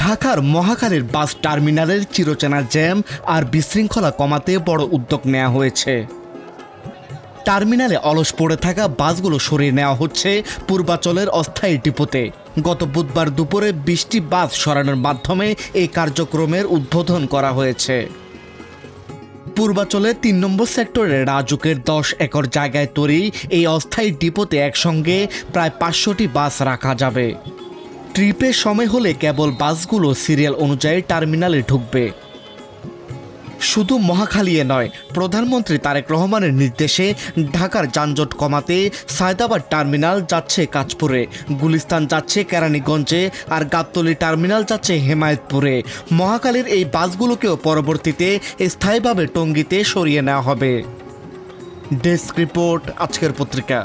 ঢাকার মহাখালীর বাস টার্মিনালের চিরচেনা জ্যাম আর বিশৃঙ্খলা কমাতে বড় উদ্যোগ নেওয়া হয়েছে। টার্মিনালে অলস পড়ে থাকা বাসগুলো সরিয়ে নেওয়া হচ্ছে পূর্বাচলের অস্থায়ী ডিপোতে। গত বুধবার দুপুরে 20টি বাস সরানোর মাধ্যমে এই কার্যক্রমের উদ্বোধন করা হয়েছে। পূর্বাচলে 3 নম্বর সেক্টরের রাজুকের 10 একর জায়গায় তৈরি এই অস্থায়ী ডিপোতে একসঙ্গে প্রায় 500টি বাস রাখা যাবে। ট্রিপের সময় হলে কেবল বাসগুলো সিরিয়াল অনুযায়ী টার্মিনালে ঢুকবে। শুধু মহাখালীয়ে নয়, প্রধানমন্ত্রী তারেক রহমানের নির্দেশে ঢাকার যানজট কমাতে সায়দাবাদ টার্মিনাল যাচ্ছে কাঁচপুরে, গুলিস্তান যাচ্ছে কেরানীগঞ্জে, আর গাবতলী টার্মিনাল যাচ্ছে হেমায়েতপুরে। মহাখালীর এই বাসগুলোকেও পরবর্তীতে স্থায়ীভাবে টঙ্গীতে সরিয়ে নেওয়া হবে। ডেস্ক রিপোর্ট, আজকের পত্রিকা।